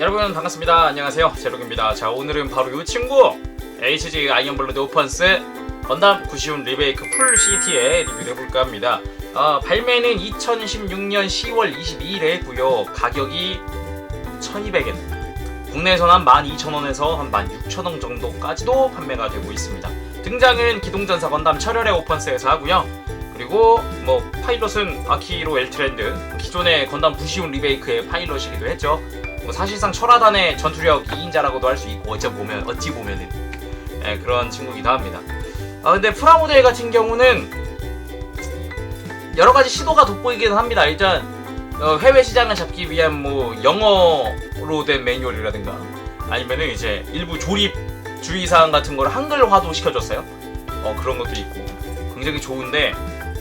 여러분 반갑습니다. 안녕하세요, 제록입니다. 자, 오늘은 바로 이 친구 HG 아이언블러드 오펀스 건담 구시온 리메이크 풀 CT에 리뷰를 해볼까 합니다. 발매는 2016년 10월 22일에 했고요. 가격이 1200엔, 국내에서는 한 12,000원에서 한 16,000원 정도까지도 판매가 되고 있습니다. 등장은 기동전사 건담 철혈의 오펀스에서 하고요. 그리고 파일럿은 아키히로 엘트랜드, 기존의 건담 부시온 리메이크의 파일럿이기도 했죠. 사실상 철화단의 전투력 2인자라고도 할 수 있고 어찌 보면은 그런 친구이기도 합니다. 근데 프라모델 같은 경우는 여러가지 시도가 돋보이기는 합니다. 일단 해외 시장을 잡기 위한 영어로 된 매뉴얼이라든가 아니면은 이제 일부 조립 주의사항 같은 걸 한글화도 시켜줬어요. 그런 것도 있고 굉장히 좋은데,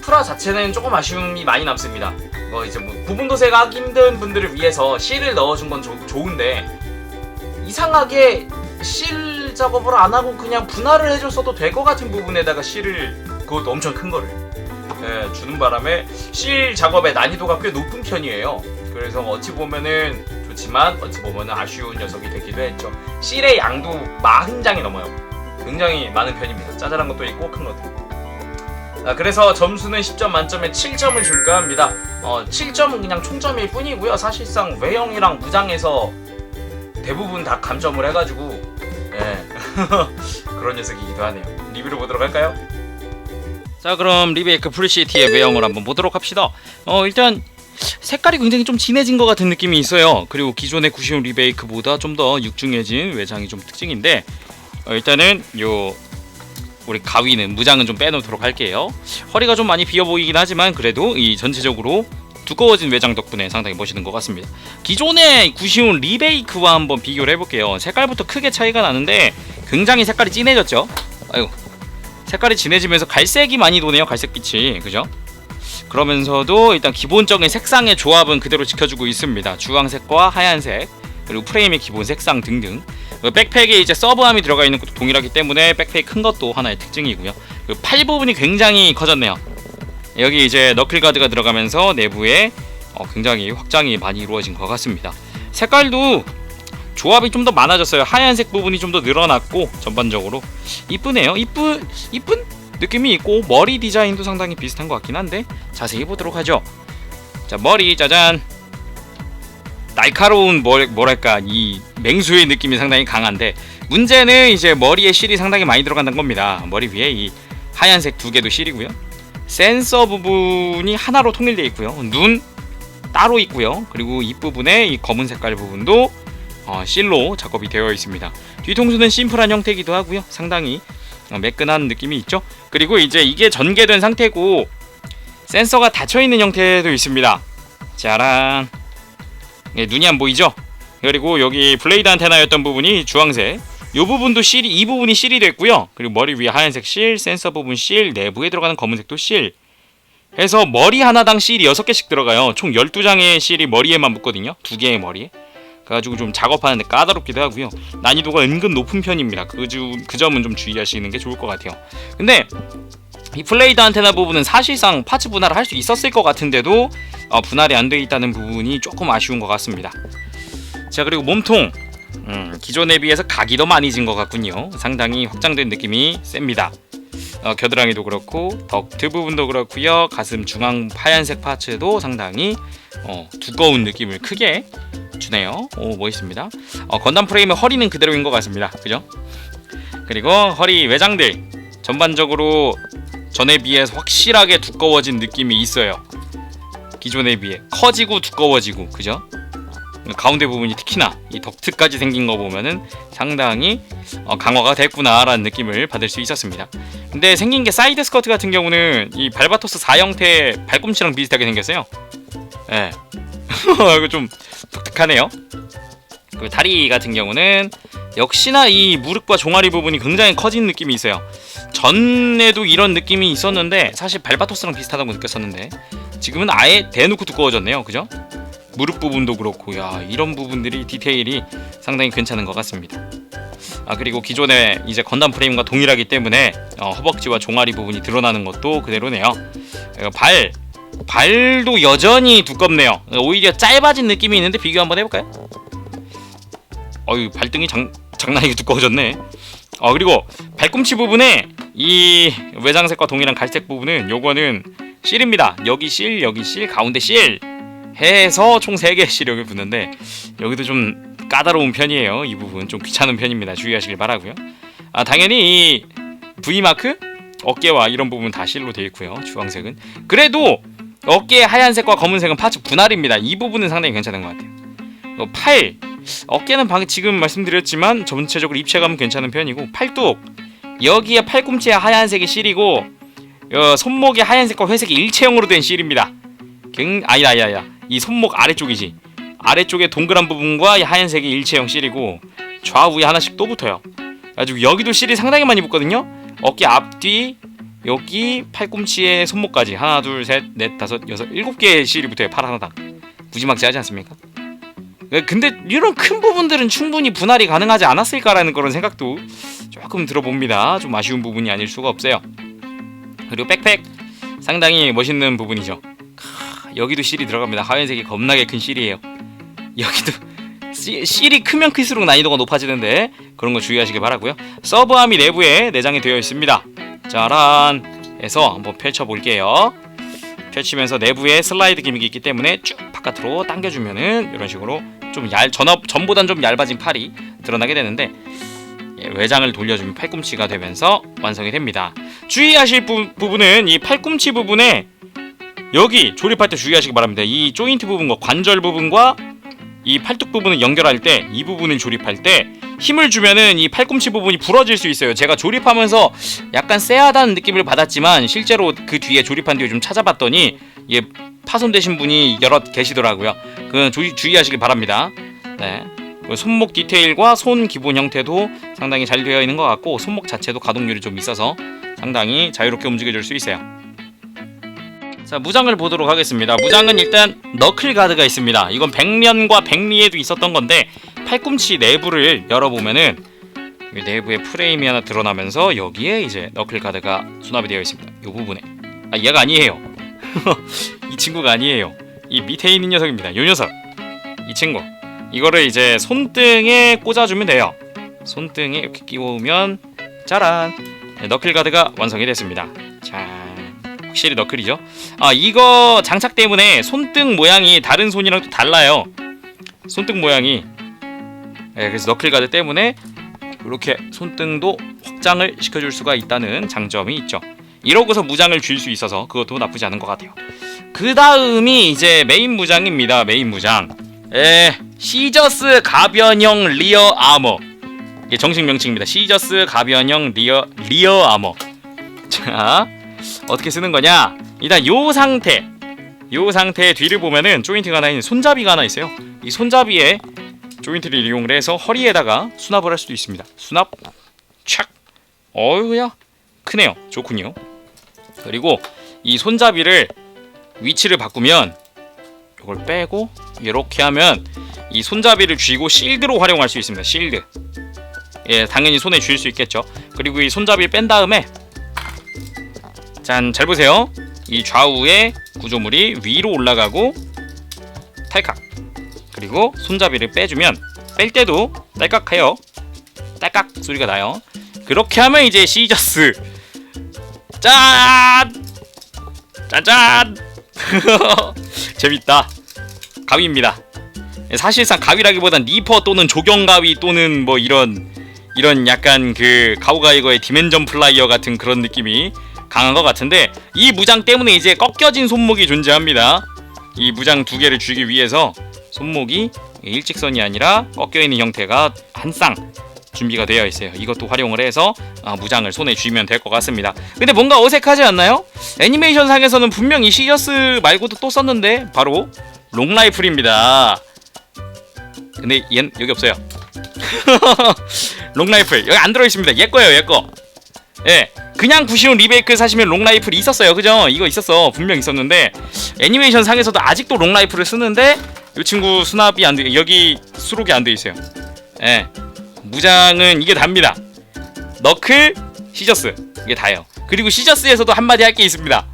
프라 자체는 조금 아쉬움이 많이 남습니다. 부분 도색하기 힘든 분들을 위해서 실을 넣어준 건 좋은데, 이상하게 실 작업을 안 하고 그냥 분할을 해줬어도 될 것 같은 부분에다가 실을, 그것도 엄청 큰 거를 주는 바람에 실 작업의 난이도가 꽤 높은 편이에요. 그래서 어찌 보면은 좋지만 어찌 보면은 아쉬운 녀석이 되기도 했죠. 실의 양도 40장이 넘어요. 굉장히 많은 편입니다. 짜잘한 것도 있고 큰 것도 있고. 그래서 점수는 10점 만점에 7점을 줄까 합니다. 7점은 그냥 총점일 뿐이고요. 사실상 외형이랑 무장에서 대부분 다 감점을 해가지고 그런 녀석이기도 하네요. 리뷰를 보도록 할까요? 자, 그럼 리메이크 풀CT의 외형을 한번 보도록 합시다. 일단 색깔이 굉장히 좀 진해진 것 같은 느낌이 있어요. 그리고 기존의 구시온 리메이크보다 좀 더 육중해진 외장이 좀 특징인데, 일단은 우리 가위는, 무장은 좀 빼놓도록 할게요. 허리가 좀 많이 비어 보이긴 하지만 그래도 이 전체적으로 두꺼워진 외장 덕분에 상당히 멋있는 것 같습니다. 기존의 구시온 리메이크와 한번 비교를 해볼게요. 색깔부터 크게 차이가 나는데 굉장히 색깔이 진해졌죠. 아이고, 색깔이 진해지면서 갈색이 많이 도네요. 갈색빛이, 그죠? 그러면서도 일단 기본적인 색상의 조합은 그대로 지켜주고 있습니다. 주황색과 하얀색, 그리고 프레임의 기본 색상 등등. 백팩에 이제 서브암이 들어가 있는 것도 동일하기 때문에 백팩이 큰 것도 하나의 특징이고요. 팔 부분이 굉장히 커졌네요. 여기 이제 너클가드가 들어가면서 내부에 굉장히 확장이 많이 이루어진 것 같습니다. 색깔도 조합이 좀 더 많아졌어요. 하얀색 부분이 좀 더 늘어났고 전반적으로 이쁘네요. 이쁜 느낌이 있고, 머리 디자인도 상당히 비슷한 것 같긴 한데 자세히 보도록 하죠. 자, 머리 짜잔. 날카로운 뭐랄까, 이 맹수의 느낌이 상당히 강한데, 문제는 이제 머리에 실이 상당히 많이 들어간다는 겁니다. 머리 위에 이 하얀색 두 개도 실이고요. 센서 부분이 하나로 통일되어 있고요. 눈 따로 있고요. 그리고 입부분에 이 검은 색깔 부분도 실로 작업이 되어 있습니다. 뒤통수는 심플한 형태이기도 하고요. 상당히 매끈한 느낌이 있죠. 그리고 이제 이게 전개된 상태고 센서가 닫혀있는 형태도 있습니다. 짜란. 눈이 안 보이죠? 그리고 여기 블레이드 안테나였던 부분이 주황색, 이 부분도 이 부분이 실이 됐고요. 그리고 머리 위에 하얀색 실, 센서 부분 실, 내부에 들어가는 검은색도 실 해서 머리 하나당 실이 6개씩 들어가요. 총 12장의 실이 머리에만 붙거든요. 2개의 머리에. 그래가지고 좀 작업하는데 까다롭기도 하고요. 난이도가 은근 높은 편입니다. 그 점은 좀 주의하시는 게 좋을 것 같아요. 근데 이 블레이드 안테나 부분은 사실상 파츠 분할을 할 수 있었을 것 같은데도 분할이 안 되어 있다는 부분이 조금 아쉬운 것 같습니다. 자, 그리고 몸통, 기존에 비해서 각이 더 많이 진 것 같군요. 상당히 확장된 느낌이 셉니다. 겨드랑이도 그렇고 덕트 부분도 그렇고요. 가슴 중앙 하얀색 파츠도 상당히 두꺼운 느낌을 크게 주네요. 멋있습니다. 건담 프레임의 허리는 그대로인 것 같습니다. 그죠? 그리고 허리 외장들 전반적으로 전에 비해서 확실하게 두꺼워진 느낌이 있어요. 기존에 비해 커지고 두꺼워지고, 그죠? 가운데 부분이 특히나 이 덕트까지 생긴 거 보면은 상당히 강화가 됐구나라는 느낌을 받을 수 있었습니다. 근데 생긴 게 사이드 스커트 같은 경우는 이 발바토스 4 형태 발꿈치랑 비슷하게 생겼어요. 예. 이거 좀 독특하네요. 그리고 다리 같은 경우는 역시나 이 무릎과 종아리 부분이 굉장히 커진 느낌이 있어요. 전에도 이런 느낌이 있었는데 사실 발바토스랑 비슷하다고 느꼈었는데 지금은 아예 대놓고 두꺼워졌네요. 그죠? 무릎 부분도 그렇고, 이런 부분들이 디테일이 상당히 괜찮은 것 같습니다. 그리고 기존의 이제 건담 프레임과 동일하기 때문에 허벅지와 종아리 부분이 드러나는 것도 그대로네요. 발도 여전히 두껍네요. 오히려 짧아진 느낌이 있는데 비교 한번 해볼까요? 어유 발등이 장난이게 두꺼워졌네. 그리고 발꿈치 부분에 이 외장색과 동일한 갈색 부분은 요거는 실입니다. 여기 실, 여기 실, 가운데 실 해서 총 3개의 실력을 붙는데 여기도 좀 까다로운 편이에요. 이 부분 좀 귀찮은 편입니다. 주의하시길 바라고요. 당연히 이 V마크 어깨와 이런 부분 다 실로 되어 있고요. 주황색은 그래도 어깨 하얀색과 검은색은 파츠 분할입니다. 이 부분은 상당히 괜찮은 것 같아요. 팔 어깨는 지금 말씀드렸지만 전체적으로 입체감은 괜찮은 편이고 팔뚝 여기에 팔꿈치에 하얀색이 실이고 손목에 하얀색과 회색이 일체형으로 된 실입니다. 아니다 이 손목 아래쪽이지. 아래쪽에 동그란 부분과 이 하얀색이 일체형 실이고 좌우에 하나씩 또 붙어요. 그래가지고 여기도 실이 상당히 많이 붙거든요. 어깨 앞뒤 여기 팔꿈치에 손목까지 하나 둘 셋 넷 다섯 여섯 7개의 실이 붙어요. 팔 하나당. 무지막지하지 않습니까? 근데 이런 큰 부분들은 충분히 분할이 가능하지 않았을까라는 그런 생각도 조금 들어봅니다. 좀 아쉬운 부분이 아닐 수가 없어요. 그리고 백팩 상당히 멋있는 부분이죠. 여기도 실이 들어갑니다. 하얀색이 겁나게 큰 실이에요. 여기도 실이 크면 클수록 난이도가 높아지는데 그런 거 주의하시길 바라고요. 서브아미 내부에 내장이 되어 있습니다. 짜란 해서 한번 펼쳐볼게요. 펼치면서 내부에 슬라이드 기믹이 있기 때문에 쭉 바깥으로 당겨주면은 이런 식으로 좀 전보단 좀 얇아진 팔이 드러나게 되는데 외장을 돌려주면 팔꿈치가 되면서 완성이 됩니다. 주의하실 부분은 이 팔꿈치 부분에 여기 조립할 때 주의하시기 바랍니다. 이 조인트 부분과 관절 부분과 이 팔뚝 부분을 연결할 때 이 부분을 조립할 때 힘을 주면은 이 팔꿈치 부분이 부러질 수 있어요. 제가 조립하면서 약간 쎄하다는 느낌을 받았지만 실제로 그 뒤에 조립한 뒤에 좀 찾아봤더니 파손되신 분이 여럿 계시더라고요. 그건 주의하시길 바랍니다. 네. 손목 디테일과 손 기본 형태도 상당히 잘 되어 있는 것 같고 손목 자체도 가동률이 좀 있어서 상당히 자유롭게 움직여줄 수 있어요. 자, 무장을 보도록 하겠습니다. 무장은 일단 너클 가드가 있습니다. 이건 백면과 백리에도 있었던 건데 팔꿈치 내부를 열어보면은 내부에 프레임이 하나 드러나면서 여기에 이제 너클 가드가 수납이 되어 있습니다. 이 부분에 얘가 아니에요. 이 친구가 아니에요. 이 밑에 있는 녀석입니다. 이 녀석 이 친구 이거를 이제 손등에 꽂아주면 돼요. 손등에 이렇게 끼워오면 짜란 너클 가드가 완성이 됐습니다. 자 확실히 너클이죠. 이거 장착 때문에 손등 모양이 다른 손이랑 또 달라요. 손등 모양이 그래서 너클 가드 때문에 이렇게 손등도 확장을 시켜줄 수가 있다는 장점이 있죠. 이러고서 무장을 줄 수 있어서 그것도 나쁘지 않은 것 같아요. 그 다음이 이제 메인 무장입니다. 메인 무장 시저스 가변형 리어 아머. 이게 정식 명칭입니다. 시저스 가변형 리어 아머. 자 어떻게 쓰는 거냐? 일단 요 상태 뒤를 보면은 조인트가 하나 있는 손잡이가 하나 있어요. 이 손잡이에 조인트를 이용을 해서 허리에다가 수납을 할 수도 있습니다. 수납 착 어휴야 크네요. 좋군요. 그리고 이 손잡이를 위치를 바꾸면 이걸 빼고 이렇게 하면 이 손잡이를 쥐고 실드로 활용할 수 있습니다. 실드 당연히 손에 쥘 수 있겠죠. 그리고 이 손잡이를 뺀 다음에 짠, 잘 보세요. 이 좌우의 구조물이 위로 올라가고 탈칵. 그리고 손잡이를 빼주면 뺄 때도 딸깍해요. 딸깍 소리가 나요. 그렇게 하면 이제 시저스 짠! 짠짠! 재밌다. 가위입니다. 사실상 가위라기보단 니퍼 또는 조경가위 또는 뭐 이런 약간 그 가오가이거의 디멘전 플라이어 같은 그런 느낌이 강한 것 같은데 이 무장 때문에 이제 꺾여진 손목이 존재합니다. 이 무장 2개를 쥐기 위해서 손목이 일직선이 아니라 꺾여있는 형태가 한 쌍 준비가 되어 있어요. 이것도 활용을 해서 무장을 손에 쥐면 될 것 같습니다. 근데 뭔가 어색하지 않나요? 애니메이션 상에서는 분명 이 시저스 말고도 또 썼는데 바로 롱라이플입니다. 근데 얘는 여기 없어요. 롱라이플 여기 안 들어있습니다. 얘 거예요, 얘 거. 예, 그냥 구시온 리메이크 사시면 롱라이플이 있었어요. 그죠? 이거 있었어. 분명 있었는데 애니메이션 상에서도 아직도 롱라이플을 쓰는데 이 친구 수납이 안 돼. 여기 수록이 안 돼 있어요. 예, 무장은 이게 답니다. 너클, 시저스 이게 다예요. 그리고 시저스에서도 한마디 할 게 있습니다.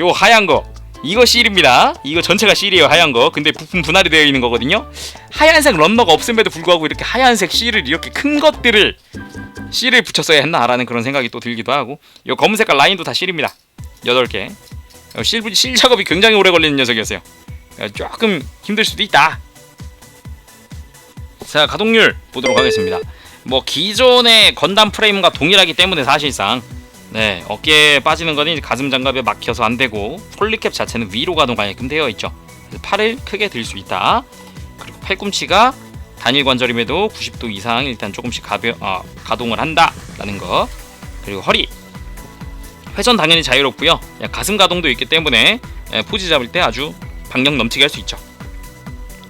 요 하얀 거 이거 실입니다. 이거 전체가 실이에요. 하얀 거. 근데 부품 분할이 되어 있는 거거든요. 하얀색 런너가 없음에도 불구하고 이렇게 하얀색 실을 이렇게 큰 것들을 실을 붙였어야 했나라는 그런 생각이 또 들기도 하고. 이 검은 색깔 라인도 다 실입니다. 8개. 실 작업이 굉장히 오래 걸리는 녀석이었어요. 조금 힘들 수도 있다. 자, 가동률 보도록 하겠습니다. 뭐 기존의 건담 프레임과 동일하기 때문에 사실상 어깨에 빠지는 거는 이제 가슴 장갑에 막혀서 안 되고 폴리캡 자체는 위로 가동하게끔 되어 있죠. 팔을 크게 들 수 있다. 그리고 팔꿈치가 단일 관절임에도 90도 이상 일단 조금씩 가동을 한다라는 거. 그리고 허리 회전 당연히 자유롭고요. 가슴 가동도 있기 때문에 포즈 잡을 때 아주 박력 넘치게 할 수 있죠.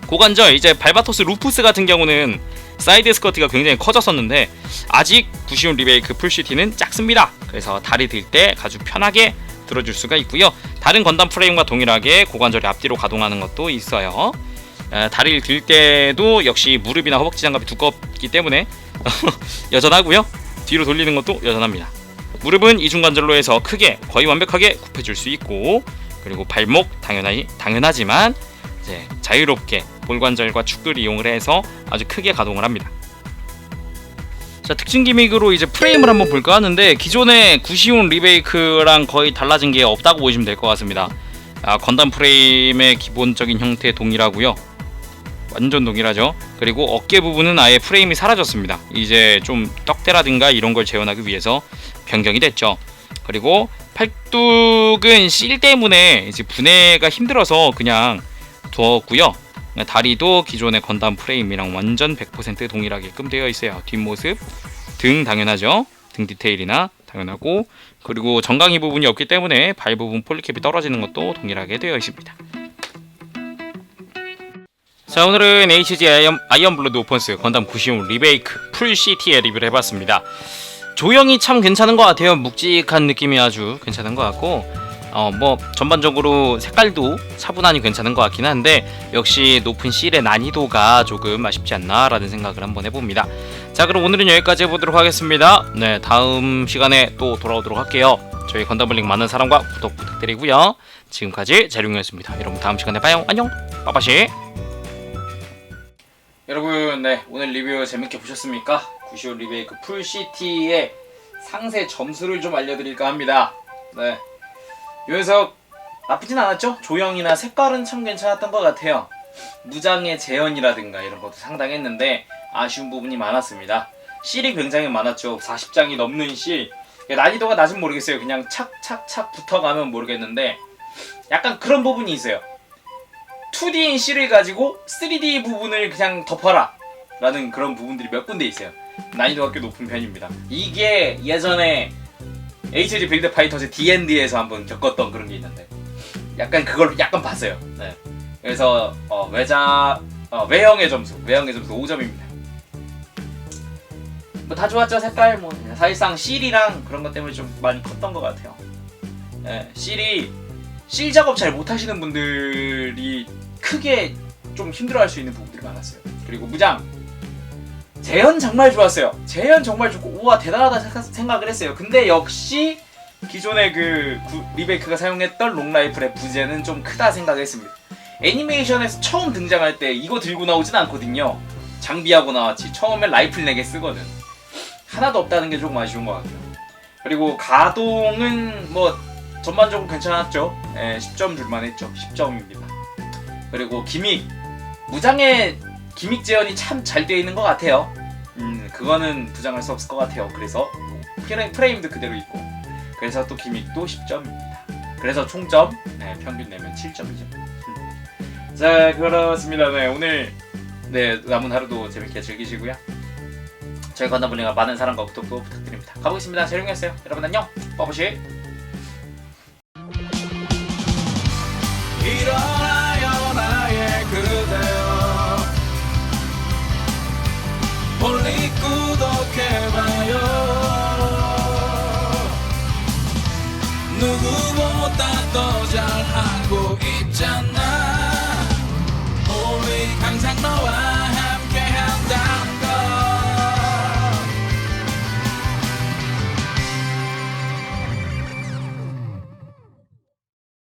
고관절 이제 발바토스 루푸스 같은 경우는 사이드 스커트가 굉장히 커졌었는데 아직 구시온 리베이크 풀시티는 작습니다. 그래서 다리 들 때 아주 편하게 들어줄 수가 있고요. 다른 건담 프레임과 동일하게 고관절이 앞뒤로 가동하는 것도 있어요. 다리를 들 때도 역시 무릎이나 허벅지 장갑이 두껍기 때문에 여전하고요. 뒤로 돌리는 것도 여전합니다. 무릎은 이중관절로 해서 크게 거의 완벽하게 굽혀줄 수 있고, 그리고 발목 당연하지만 이제 자유롭게 볼관절과 축을 이용을 해서 아주 크게 가동을 합니다. 자, 특징 기믹으로 이제 프레임을 한번 볼까 하는데 기존의 구시온 리베이크랑 거의 달라진 게 없다고 보시면 될 것 같습니다. 건담 프레임의 기본적인 형태 동일하고요. 완전 동일하죠. 그리고 어깨 부분은 아예 프레임이 사라졌습니다. 이제 좀 떡대라든가 이런 걸 재현하기 위해서 변경이 됐죠. 그리고 팔뚝은 실 때문에 이제 분해가 힘들어서 그냥 두었고요. 다리도 기존의 건담 프레임이랑 완전 100% 동일하게끔 되어 있어요. 뒷모습, 등 당연하죠. 등 디테일이나 당연하고, 그리고 정강이 부분이 없기 때문에 발 부분 폴리캡이 떨어지는 것도 동일하게 되어 있습니다. 자, 오늘은 HG 아이언블러드 오펀스 건담 구시온 리베이크 풀 CT에 리뷰를 해봤습니다. 조형이 참 괜찮은 것 같아요. 묵직한 느낌이 아주 괜찮은 것 같고, 뭐 전반적으로 색깔도 차분하니 괜찮은 것 같긴 한데 역시 높은 실의 난이도가 조금 아쉽지 않나 라는 생각을 한번 해봅니다. 자, 그럼 오늘은 여기까지 해보도록 하겠습니다. 다음 시간에 또 돌아오도록 할게요. 저희 건담블링 많은 사랑과 구독 부탁드리고요. 지금까지 재룡이었습니다. 여러분 다음 시간에 봐요. 안녕. 빠빠시. 여러분, 오늘 리뷰 재밌게 보셨습니까? 구시온 리베이크 풀 CT의 상세 점수를 좀 알려드릴까 합니다. 이 녀석 나쁘진 않았죠? 조형이나 색깔은 참 괜찮았던 것 같아요. 무장의 재현이라든가 이런 것도 상당했는데 아쉬운 부분이 많았습니다. 실이 굉장히 많았죠. 40장이 넘는 실. 난이도가 낮은 모르겠어요. 그냥 착착착 붙어가면 모르겠는데 약간 그런 부분이 있어요. 2D인 실을 가지고 3D 부분을 그냥 덮어라 라는 그런 부분들이 몇 군데 있어요. 난이도가 꽤 높은 편입니다. 이게 예전에 HG 빌드 파이터즈 D&D에서 한번 겪었던 그런 게 있는데 약간 그걸 약간 봤어요. 그래서 외형의 점수 5점입니다. 뭐 다 좋았죠. 색깔 뭐 사실상 실이랑 그런 것 때문에 좀 많이 컸던 것 같아요. 실 작업 잘 못하시는 분들이 크게 좀 힘들어할 수 있는 부분들이 많았어요. 그리고 무장 재현 정말 좋았어요. 재현 정말 좋고 우와 대단하다 생각을 했어요. 근데 역시 기존의 그 리베이크가 사용했던 롱라이플의 부재는 좀 크다 생각했습니다. 애니메이션에서 처음 등장할 때 이거 들고 나오진 않거든요. 장비하고 나왔지. 처음엔 라이플 4개 쓰거든. 하나도 없다는 게 조금 아쉬운 것 같아요. 그리고 가동은 뭐 전반적으로 괜찮았죠. 10점 줄만 했죠. 10점입니다. 그리고 기믹 무장의 기믹 재현이 참 잘 되어 있는 것 같아요. 그거는 부정할 수 없을 것 같아요. 그래서 프레임도 그대로 있고, 그래서 또 기믹도 10점입니다. 그래서 총점 평균 내면 7점이죠. 자, 그렇습니다. 오늘 남은 하루도 재밌게 즐기시고요. 저희 건담블링과 많은 사랑과 구독도 부탁드립니다. 가보겠습니다. 재룡이었어요. 여러분 안녕. 빠보시.